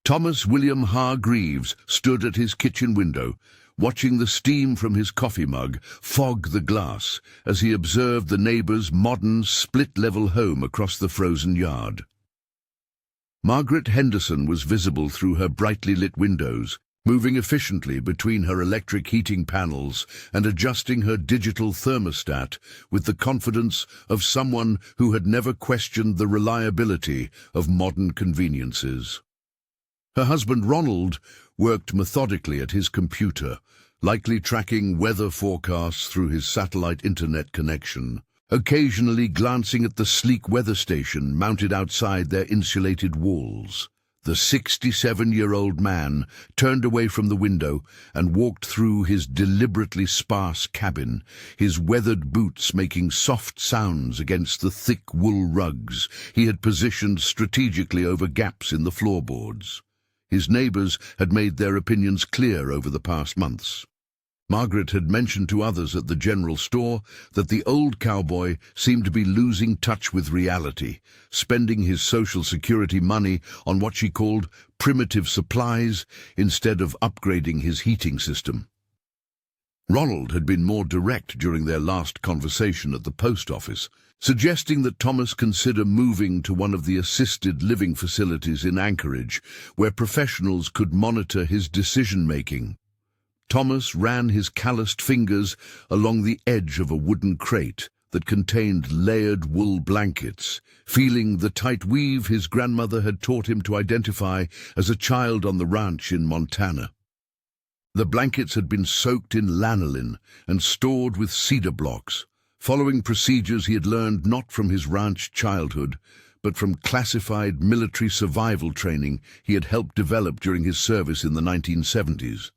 Thomas William Hargreaves stood at his kitchen window, watching the steam from his coffee mug fog the glass as he observed the neighbour's modern split-level home across the frozen yard. Margaret Henderson was visible through her brightly lit windows, moving efficiently between her electric heating panels and adjusting her digital thermostat with the confidence of someone who had never questioned the reliability of modern conveniences. Her husband Ronald worked methodically at his computer, likely tracking weather forecasts through his satellite internet connection, occasionally glancing at the sleek weather station mounted outside their insulated walls. The 67-year-old man turned away from the window and walked through his deliberately sparse cabin, his weathered boots making soft sounds against the thick wool rugs he had positioned strategically over gaps in the floorboards. His neighbours had made their opinions clear over the past months. Margaret had mentioned to others at the general store that the old cowboy seemed to be losing touch with reality, spending his Social Security money on what she called primitive supplies instead of upgrading his heating system. Ronald had been more direct during their last conversation at the post office, suggesting that Thomas consider moving to one of the assisted living facilities in Anchorage, where professionals could monitor his decision-making. Thomas ran his calloused fingers along the edge of a wooden crate that contained layered wool blankets, feeling the tight weave his grandmother had taught him to identify as a child on the ranch in Montana. The blankets had been soaked in lanolin and stored with cedar blocks, following procedures he had learned not from his ranch childhood, but from classified military survival training he had helped develop during his service in the 1970s.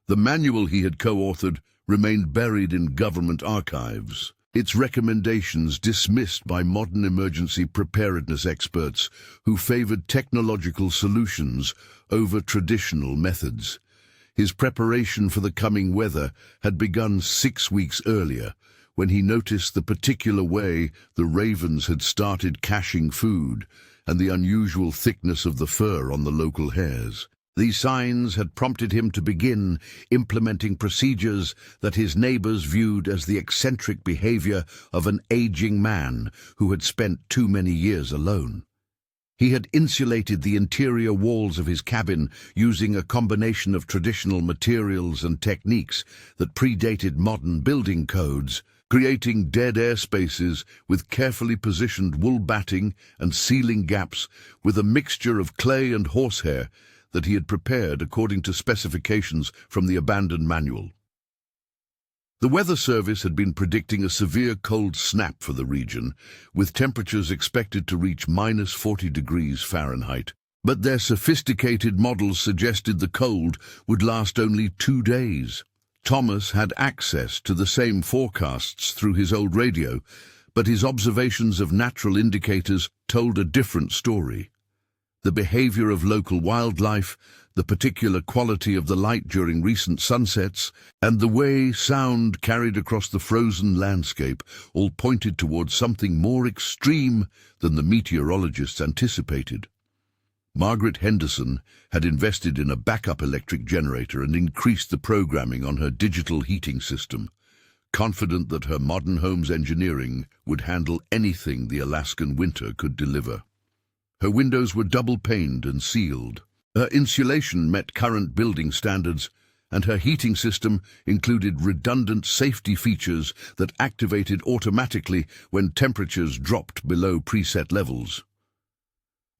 The manual he had co-authored remained buried in government archives, its recommendations dismissed by modern emergency preparedness experts who favored technological solutions over traditional methods. His preparation for the coming weather had begun 6 weeks earlier, when he noticed the particular way the ravens had started caching food and the unusual thickness of the fur on the local hares. These signs had prompted him to begin implementing procedures that his neighbors viewed as the eccentric behavior of an aging man who had spent too many years alone. He had insulated the interior walls of his cabin using a combination of traditional materials and techniques that predated modern building codes, creating dead air spaces with carefully positioned wool batting and sealing gaps with a mixture of clay and horsehair that he had prepared according to specifications from the abandoned manual. The Weather Service had been predicting a severe cold snap for the region, with temperatures expected to reach -40 degrees Fahrenheit. But their sophisticated models suggested the cold would last only 2 days. Thomas had access to the same forecasts through his old radio, but his observations of natural indicators told a different story. The behavior of local wildlife, the particular quality of the light during recent sunsets, and the way sound carried across the frozen landscape all pointed towards something more extreme than the meteorologists anticipated. Margaret Henderson had invested in a backup electric generator and increased the programming on her digital heating system, confident that her modern home's engineering would handle anything the Alaskan winter could deliver. Her windows were double-paned and sealed. Her insulation met current building standards, and her heating system included redundant safety features that activated automatically when temperatures dropped below preset levels.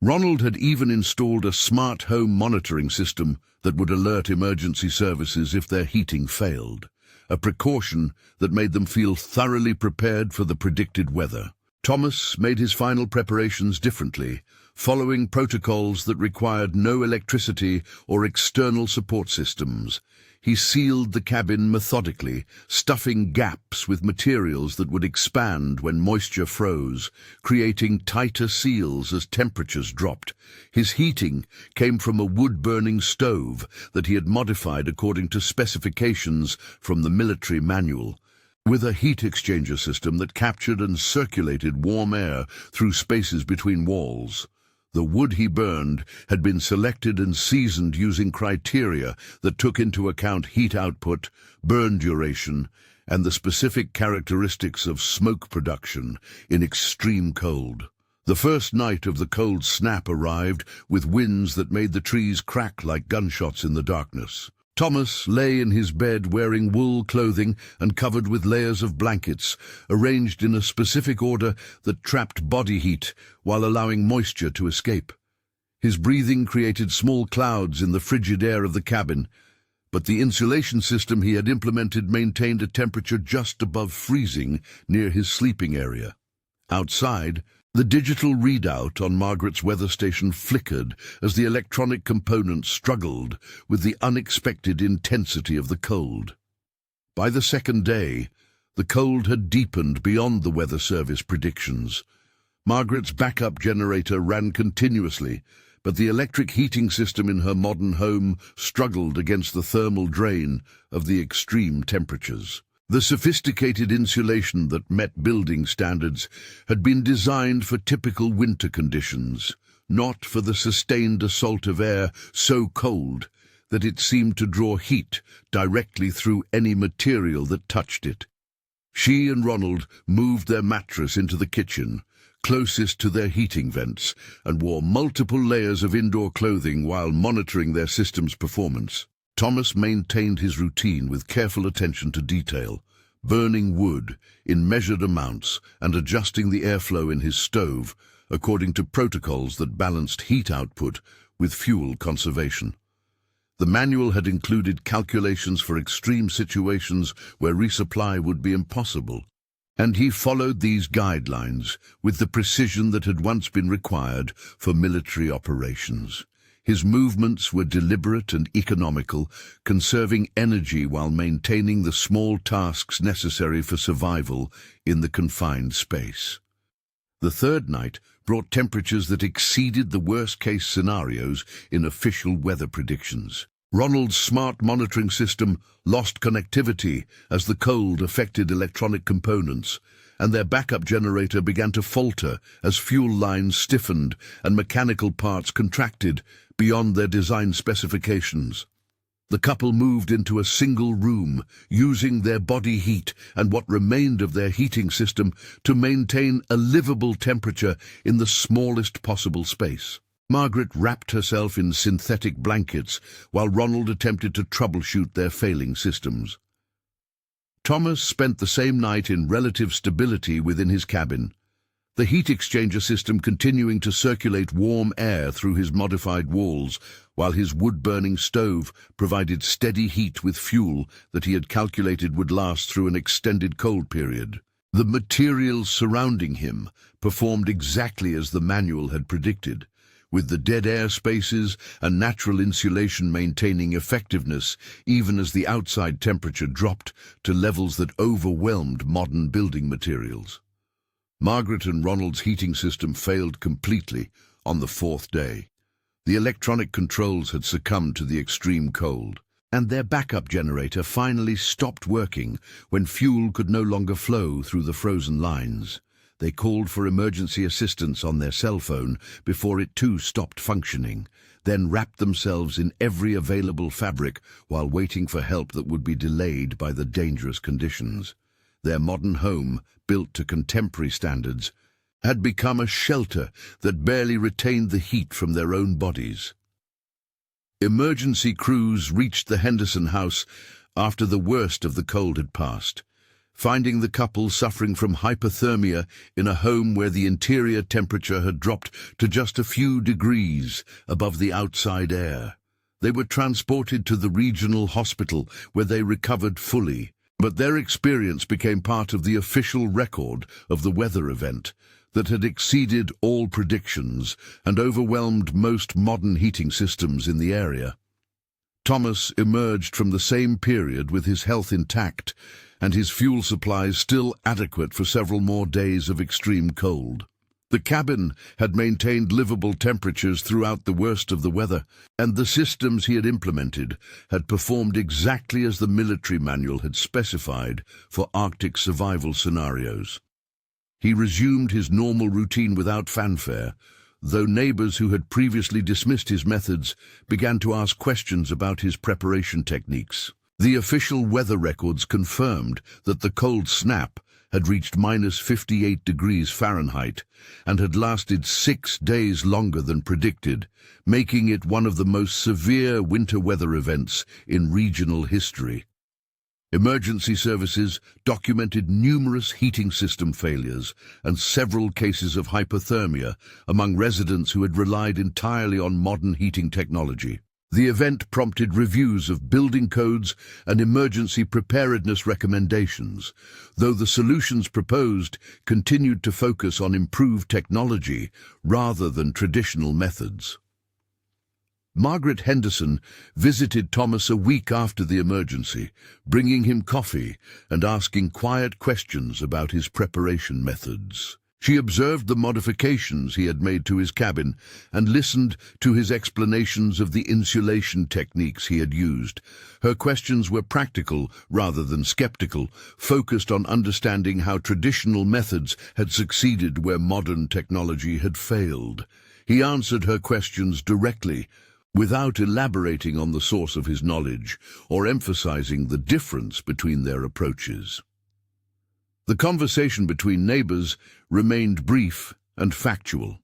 Ronald had even installed a smart home monitoring system that would alert emergency services if their heating failed, a precaution that made them feel thoroughly prepared for the predicted weather. Thomas made his final preparations differently, following protocols that required no electricity or external support systems. He sealed the cabin methodically, stuffing gaps with materials that would expand when moisture froze, creating tighter seals as temperatures dropped. His heating came from a wood-burning stove that he had modified according to specifications from the military manual, with a heat exchanger system that captured and circulated warm air through spaces between walls. The wood he burned had been selected and seasoned using criteria that took into account heat output, burn duration, and the specific characteristics of smoke production in extreme cold. The first night of the cold snap arrived with winds that made the trees crack like gunshots in the darkness. Thomas lay in his bed wearing wool clothing and covered with layers of blankets, arranged in a specific order that trapped body heat while allowing moisture to escape. His breathing created small clouds in the frigid air of the cabin, but the insulation system he had implemented maintained a temperature just above freezing near his sleeping area. Outside, the digital readout on Margaret's weather station flickered as the electronic components struggled with the unexpected intensity of the cold. By the second day, the cold had deepened beyond the weather service predictions. Margaret's backup generator ran continuously, but the electric heating system in her modern home struggled against the thermal drain of the extreme temperatures. The sophisticated insulation that met building standards had been designed for typical winter conditions, not for the sustained assault of air so cold that it seemed to draw heat directly through any material that touched it. She and Ronald moved their mattress into the kitchen, closest to their heating vents, and wore multiple layers of indoor clothing while monitoring their system's performance. Thomas maintained his routine with careful attention to detail, burning wood in measured amounts and adjusting the airflow in his stove according to protocols that balanced heat output with fuel conservation. The manual had included calculations for extreme situations where resupply would be impossible, and he followed these guidelines with the precision that had once been required for military operations. His movements were deliberate and economical, conserving energy while maintaining the small tasks necessary for survival in the confined space. The third night brought temperatures that exceeded the worst-case scenarios in official weather predictions. Ronald's smart monitoring system lost connectivity as the cold affected electronic components, and their backup generator began to falter as fuel lines stiffened and mechanical parts contracted beyond their design specifications. The couple moved into a single room, using their body heat and what remained of their heating system to maintain a livable temperature in the smallest possible space. Margaret wrapped herself in synthetic blankets while Ronald attempted to troubleshoot their failing systems. Thomas spent the same night in relative stability within his cabin, the heat exchanger system continuing to circulate warm air through his modified walls, while his wood-burning stove provided steady heat with fuel that he had calculated would last through an extended cold period. The materials surrounding him performed exactly as the manual had predicted, with the dead air spaces and natural insulation maintaining effectiveness even as the outside temperature dropped to levels that overwhelmed modern building materials. Margaret and Ronald's heating system failed completely on the fourth day. The electronic controls had succumbed to the extreme cold, and their backup generator finally stopped working when fuel could no longer flow through the frozen lines. They called for emergency assistance on their cell phone before it too stopped functioning, then wrapped themselves in every available fabric while waiting for help that would be delayed by the dangerous conditions. Their modern home, built to contemporary standards, had become a shelter that barely retained the heat from their own bodies. Emergency crews reached the Henderson house after the worst of the cold had passed, finding the couple suffering from hypothermia in a home where the interior temperature had dropped to just a few degrees above the outside air. They were transported to the regional hospital where they recovered fully, but their experience became part of the official record of the weather event that had exceeded all predictions and overwhelmed most modern heating systems in the area. Thomas emerged from the same period with his health intact and his fuel supplies still adequate for several more days of extreme cold. The cabin had maintained livable temperatures throughout the worst of the weather, and the systems he had implemented had performed exactly as the military manual had specified for Arctic survival scenarios. He resumed his normal routine without fanfare, though neighbors who had previously dismissed his methods began to ask questions about his preparation techniques. The official weather records confirmed that the cold snap had reached -58 degrees Fahrenheit and had lasted 6 days longer than predicted, making it one of the most severe winter weather events in regional history. Emergency services documented numerous heating system failures and several cases of hypothermia among residents who had relied entirely on modern heating technology. The event prompted reviews of building codes and emergency preparedness recommendations, though the solutions proposed continued to focus on improved technology rather than traditional methods. Margaret Henderson visited Thomas a week after the emergency, bringing him coffee and asking quiet questions about his preparation methods. She observed the modifications he had made to his cabin and listened to his explanations of the insulation techniques he had used. Her questions were practical rather than skeptical, focused on understanding how traditional methods had succeeded where modern technology had failed. He answered her questions directly, without elaborating on the source of his knowledge or emphasizing the difference between their approaches. The conversation between neighbors remained brief and factual.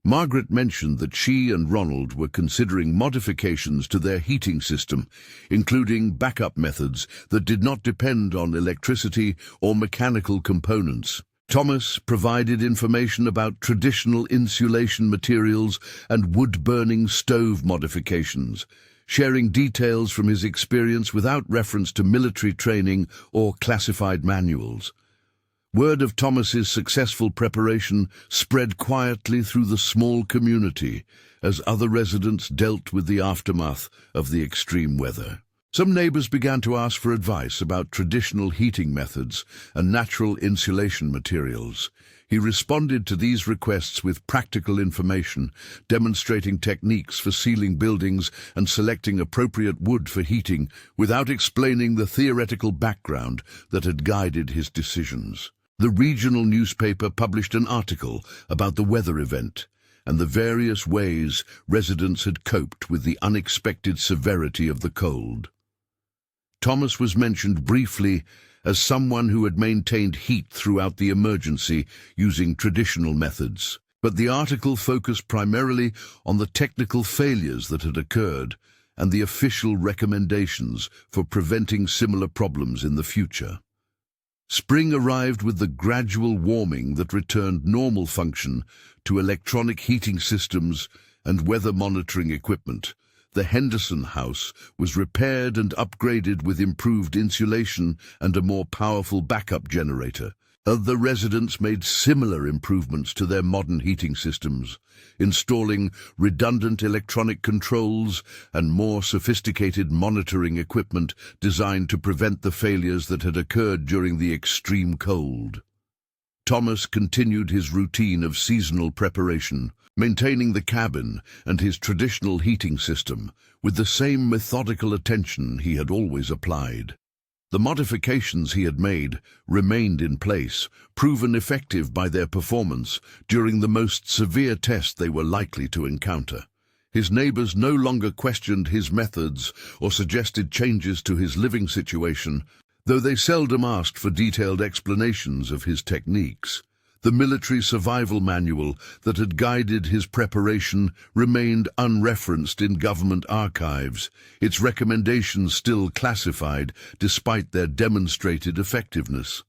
Margaret mentioned that she and Ronald were considering modifications to their heating system, including backup methods that did not depend on electricity or mechanical components. Thomas provided information about traditional insulation materials and wood-burning stove modifications, sharing details from his experience without reference to military training or classified manuals. Word of Thomas's successful preparation spread quietly through the small community as other residents dealt with the aftermath of the extreme weather. Some neighbors began to ask for advice about traditional heating methods and natural insulation materials. He responded to these requests with practical information, demonstrating techniques for sealing buildings and selecting appropriate wood for heating, without explaining the theoretical background that had guided his decisions. The regional newspaper published an article about the weather event and the various ways residents had coped with the unexpected severity of the cold. Thomas was mentioned briefly as someone who had maintained heat throughout the emergency using traditional methods, but the article focused primarily on the technical failures that had occurred and the official recommendations for preventing similar problems in the future. Spring arrived with the gradual warming that returned normal function to electronic heating systems and weather monitoring equipment. The Henderson house was repaired and upgraded with improved insulation and a more powerful backup generator. Other residents made similar improvements to their modern heating systems, installing redundant electronic controls and more sophisticated monitoring equipment designed to prevent the failures that had occurred during the extreme cold. Thomas continued his routine of seasonal preparation, maintaining the cabin and his traditional heating system with the same methodical attention he had always applied. The modifications he had made remained in place, proven effective by their performance during the most severe test they were likely to encounter. His neighbors no longer questioned his methods or suggested changes to his living situation, though they seldom asked for detailed explanations of his techniques. The military survival manual that had guided his preparation remained unreferenced in government archives, its recommendations still classified despite their demonstrated effectiveness.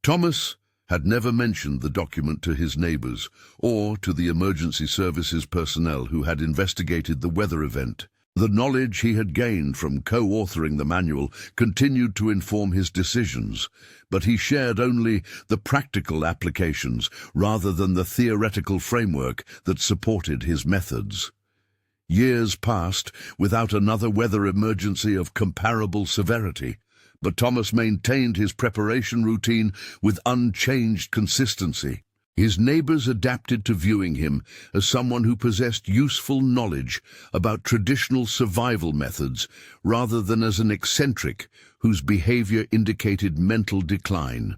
Thomas had never mentioned the document to his neighbors or to the emergency services personnel who had investigated the weather event. The knowledge he had gained from co-authoring the manual continued to inform his decisions, but he shared only the practical applications rather than the theoretical framework that supported his methods. Years passed without another weather emergency of comparable severity, but Thomas maintained his preparation routine with unchanged consistency. His neighbors adapted to viewing him as someone who possessed useful knowledge about traditional survival methods rather than as an eccentric whose behavior indicated mental decline.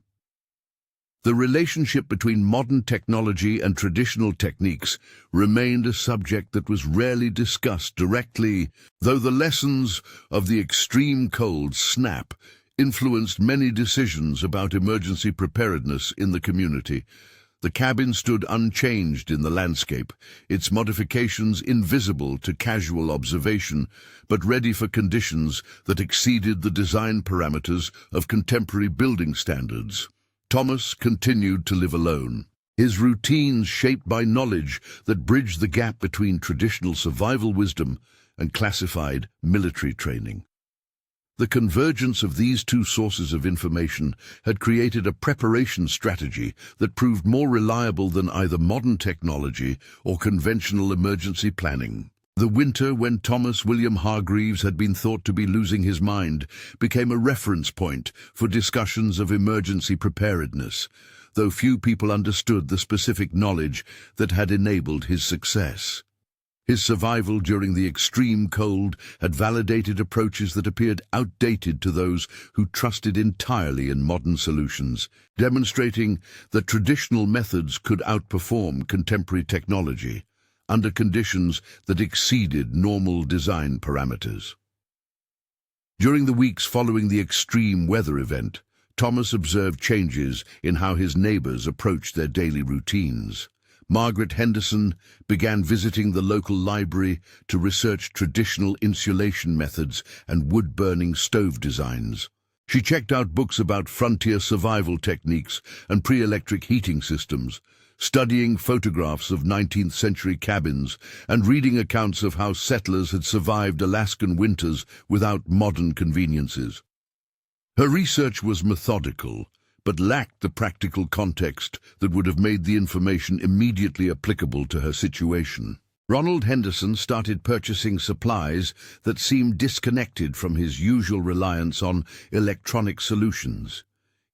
The relationship between modern technology and traditional techniques remained a subject that was rarely discussed directly, though the lessons of the extreme cold snap influenced many decisions about emergency preparedness in the community. The cabin stood unchanged in the landscape, its modifications invisible to casual observation, but ready for conditions that exceeded the design parameters of contemporary building standards. Thomas continued to live alone, his routines shaped by knowledge that bridged the gap between traditional survival wisdom and classified military training. The convergence of these two sources of information had created a preparation strategy that proved more reliable than either modern technology or conventional emergency planning. The winter when Thomas William Hargreaves had been thought to be losing his mind became a reference point for discussions of emergency preparedness, though few people understood the specific knowledge that had enabled his success. His survival during the extreme cold had validated approaches that appeared outdated to those who trusted entirely in modern solutions, demonstrating that traditional methods could outperform contemporary technology under conditions that exceeded normal design parameters. During the weeks following the extreme weather event, Thomas observed changes in how his neighbors approached their daily routines. Margaret Henderson began visiting the local library to research traditional insulation methods and wood-burning stove designs. She checked out books about frontier survival techniques and pre-electric heating systems, studying photographs of 19th-century cabins and reading accounts of how settlers had survived Alaskan winters without modern conveniences. Her research was methodical, but lacked the practical context that would have made the information immediately applicable to her situation. Ronald Henderson started purchasing supplies that seemed disconnected from his usual reliance on electronic solutions.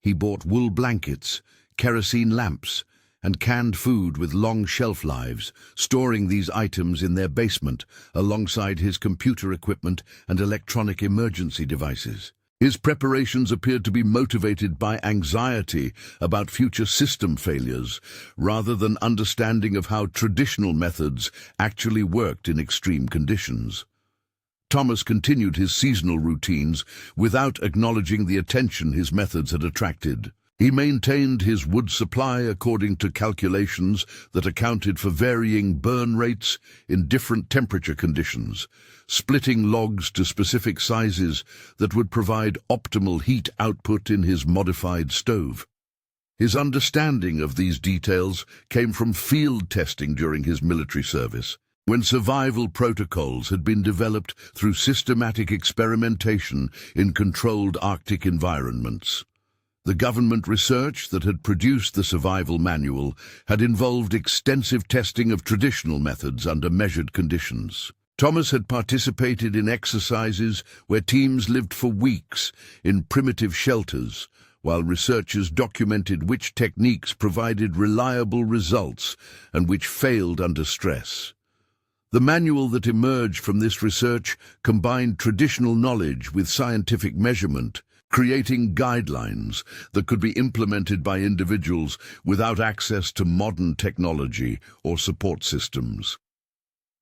He bought wool blankets, kerosene lamps, and canned food with long shelf lives, storing these items in their basement alongside his computer equipment and electronic emergency devices. His preparations appeared to be motivated by anxiety about future system failures, rather than understanding of how traditional methods actually worked in extreme conditions. Thomas continued his seasonal routines without acknowledging the attention his methods had attracted. He maintained his wood supply according to calculations that accounted for varying burn rates in different temperature conditions, splitting logs to specific sizes that would provide optimal heat output in his modified stove. His understanding of these details came from field testing during his military service, when survival protocols had been developed through systematic experimentation in controlled Arctic environments. The government research that had produced the survival manual had involved extensive testing of traditional methods under measured conditions. Thomas had participated in exercises where teams lived for weeks in primitive shelters, while researchers documented which techniques provided reliable results and which failed under stress. The manual that emerged from this research combined traditional knowledge with scientific measurement, creating guidelines that could be implemented by individuals without access to modern technology or support systems.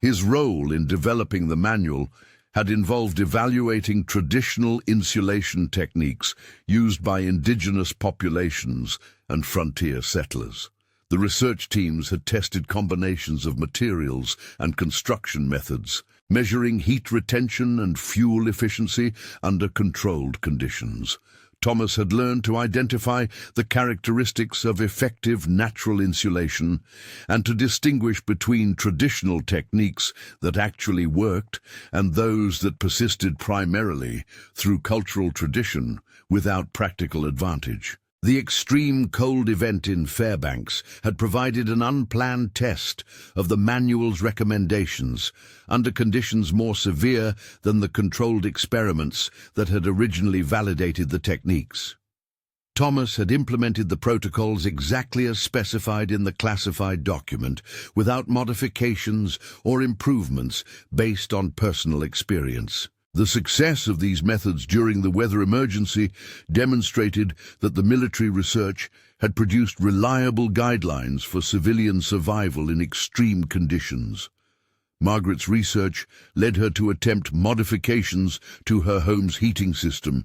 His role in developing the manual had involved evaluating traditional insulation techniques used by indigenous populations and frontier settlers. The research teams had tested combinations of materials and construction methods, measuring heat retention and fuel efficiency under controlled conditions. Thomas had learned to identify the characteristics of effective natural insulation and to distinguish between traditional techniques that actually worked and those that persisted primarily through cultural tradition without practical advantage. The extreme cold event in Fairbanks had provided an unplanned test of the manual's recommendations under conditions more severe than the controlled experiments that had originally validated the techniques. Thomas had implemented the protocols exactly as specified in the classified document, without modifications or improvements based on personal experience. The success of these methods during the weather emergency demonstrated that the military research had produced reliable guidelines for civilian survival in extreme conditions. Margaret's research led her to attempt modifications to her home's heating system,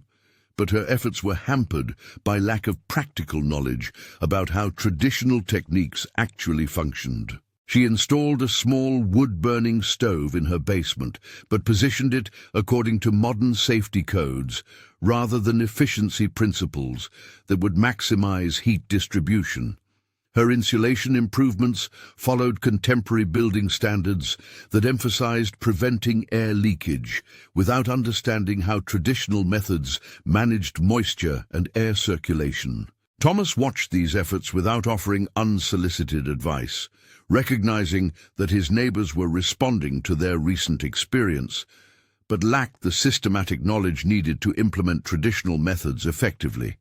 but her efforts were hampered by lack of practical knowledge about how traditional techniques actually functioned. She installed a small wood-burning stove in her basement, but positioned it according to modern safety codes rather than efficiency principles that would maximize heat distribution. Her insulation improvements followed contemporary building standards that emphasized preventing air leakage without understanding how traditional methods managed moisture and air circulation. Thomas watched these efforts without offering unsolicited advice, recognizing that his neighbors were responding to their recent experience, but lacked the systematic knowledge needed to implement traditional methods effectively.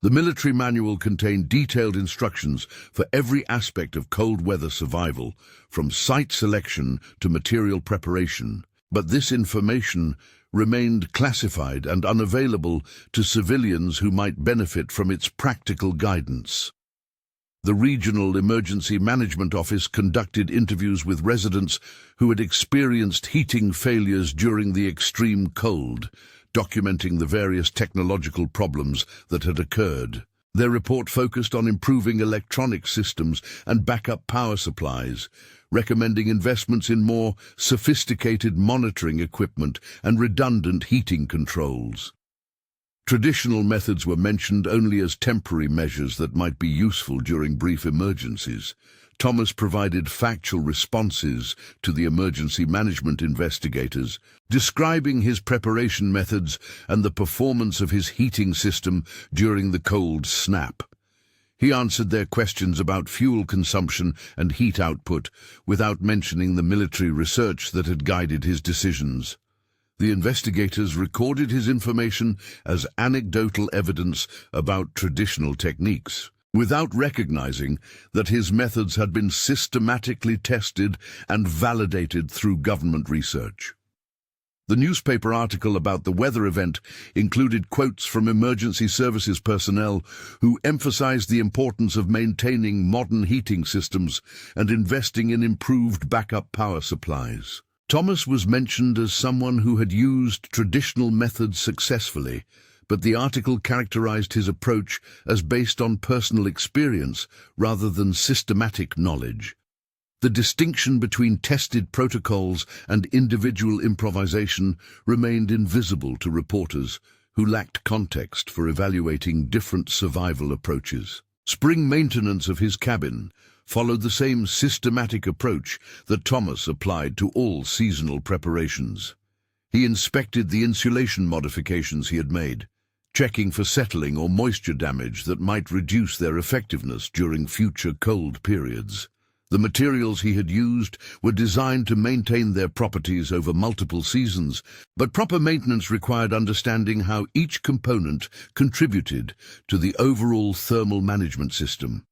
The military manual contained detailed instructions for every aspect of cold weather survival, from site selection to material preparation, but this information remained classified and unavailable to civilians who might benefit from its practical guidance. The Regional Emergency Management Office conducted interviews with residents who had experienced heating failures during the extreme cold, documenting the various technological problems that had occurred. Their report focused on improving electronic systems and backup power supplies, recommending investments in more sophisticated monitoring equipment and redundant heating controls. Traditional methods were mentioned only as temporary measures that might be useful during brief emergencies. Thomas provided factual responses to the emergency management investigators, describing his preparation methods and the performance of his heating system during the cold snap. He answered their questions about fuel consumption and heat output without mentioning the military research that had guided his decisions. The investigators recorded his information as anecdotal evidence about traditional techniques, without recognizing that his methods had been systematically tested and validated through government research. The newspaper article about the weather event included quotes from emergency services personnel who emphasized the importance of maintaining modern heating systems and investing in improved backup power supplies. Thomas was mentioned as someone who had used traditional methods successfully, but the article characterized his approach as based on personal experience rather than systematic knowledge. The distinction between tested protocols and individual improvisation remained invisible to reporters who lacked context for evaluating different survival approaches. Spring maintenance of his cabin followed the same systematic approach that Thomas applied to all seasonal preparations. He inspected the insulation modifications he had made, checking for settling or moisture damage that might reduce their effectiveness during future cold periods. The materials he had used were designed to maintain their properties over multiple seasons, but proper maintenance required understanding how each component contributed to the overall thermal management system.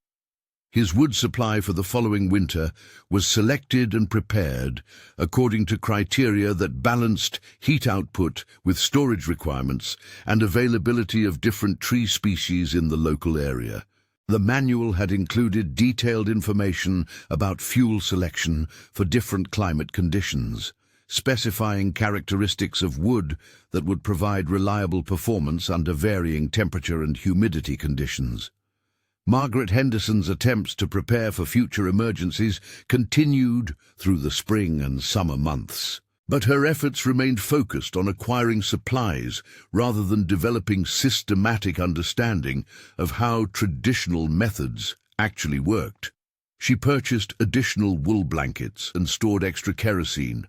His wood supply for the following winter was selected and prepared according to criteria that balanced heat output with storage requirements and availability of different tree species in the local area. The manual had included detailed information about fuel selection for different climate conditions, specifying characteristics of wood that would provide reliable performance under varying temperature and humidity conditions. Margaret Henderson's attempts to prepare for future emergencies continued through the spring and summer months, but her efforts remained focused on acquiring supplies rather than developing systematic understanding of how traditional methods actually worked. She purchased additional wool blankets and stored extra kerosene,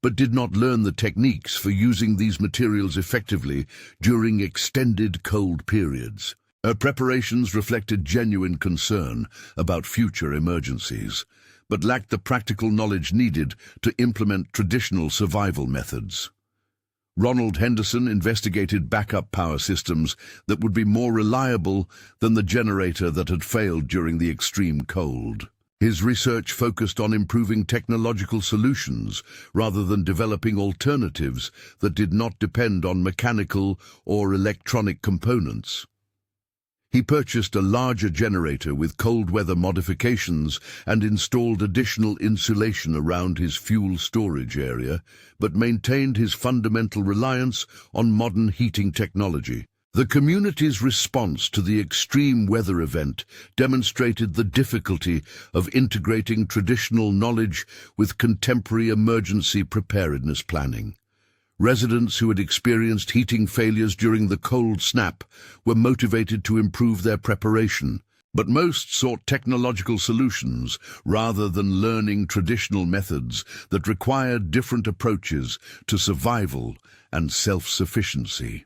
but did not learn the techniques for using these materials effectively during extended cold periods. Her preparations reflected genuine concern about future emergencies, but lacked the practical knowledge needed to implement traditional survival methods. Ronald Henderson investigated backup power systems that would be more reliable than the generator that had failed during the extreme cold. His research focused on improving technological solutions rather than developing alternatives that did not depend on mechanical or electronic components. He purchased a larger generator with cold weather modifications and installed additional insulation around his fuel storage area, but maintained his fundamental reliance on modern heating technology. The community's response to the extreme weather event demonstrated the difficulty of integrating traditional knowledge with contemporary emergency preparedness planning. Residents who had experienced heating failures during the cold snap were motivated to improve their preparation, but most sought technological solutions rather than learning traditional methods that required different approaches to survival and self-sufficiency.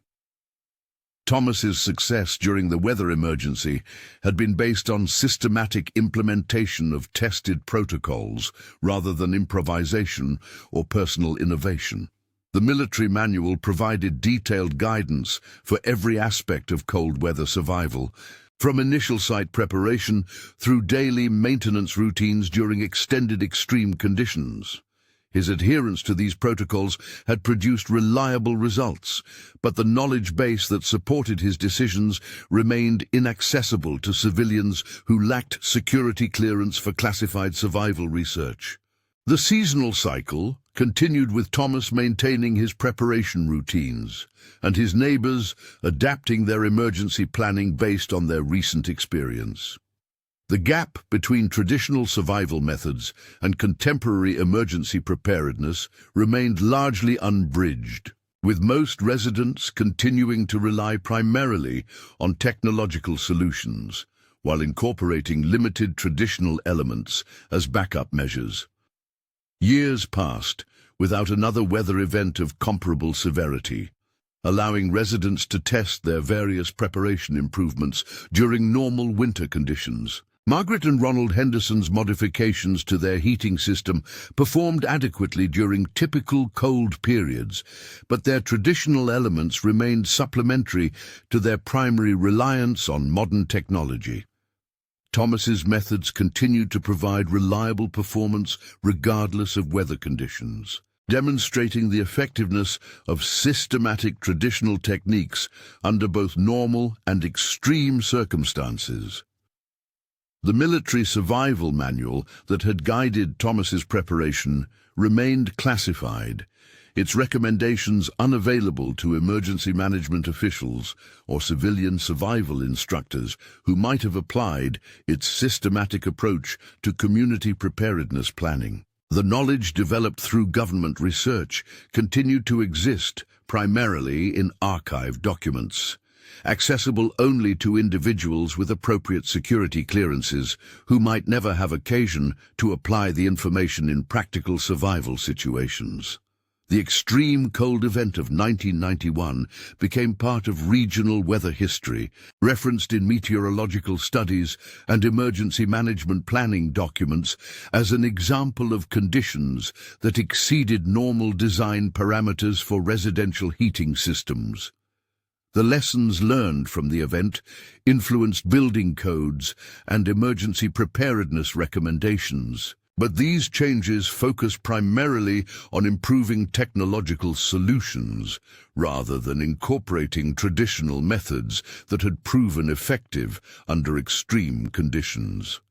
Thomas's success during the weather emergency had been based on systematic implementation of tested protocols rather than improvisation or personal innovation. The military manual provided detailed guidance for every aspect of cold weather survival, from initial site preparation through daily maintenance routines during extended extreme conditions. His adherence to these protocols had produced reliable results, but the knowledge base that supported his decisions remained inaccessible to civilians who lacked security clearance for classified survival research. The seasonal cycle continued with Thomas maintaining his preparation routines and his neighbors adapting their emergency planning based on their recent experience. The gap between traditional survival methods and contemporary emergency preparedness remained largely unbridged, with most residents continuing to rely primarily on technological solutions, while incorporating limited traditional elements as backup measures. Years passed without another weather event of comparable severity, allowing residents to test their various preparation improvements during normal winter conditions. Margaret and Ronald Henderson's modifications to their heating system performed adequately during typical cold periods, but their traditional elements remained supplementary to their primary reliance on modern technology. Thomas's methods continued to provide reliable performance regardless of weather conditions, demonstrating the effectiveness of systematic traditional techniques under both normal and extreme circumstances. The military survival manual that had guided Thomas's preparation remained classified, its recommendations unavailable to emergency management officials or civilian survival instructors who might have applied its systematic approach to community preparedness planning. The knowledge developed through government research continued to exist primarily in archived documents, accessible only to individuals with appropriate security clearances who might never have occasion to apply the information in practical survival situations. The extreme cold event of 1991 became part of regional weather history, referenced in meteorological studies and emergency management planning documents as an example of conditions that exceeded normal design parameters for residential heating systems. The lessons learned from the event influenced building codes and emergency preparedness recommendations. But these changes focus primarily on improving technological solutions rather than incorporating traditional methods that had proven effective under extreme conditions.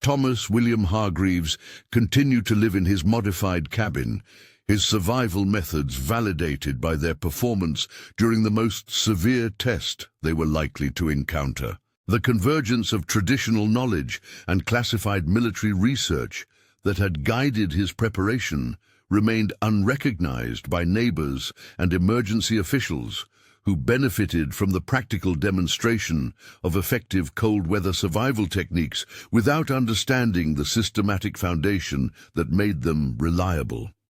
Thomas William Hargreaves continued to live in his modified cabin, his survival methods validated by their performance during the most severe test they were likely to encounter. The convergence of traditional knowledge and classified military research that had guided his preparation remained unrecognized by neighbors and emergency officials who benefited from the practical demonstration of effective cold weather survival techniques without understanding the systematic foundation that made them reliable.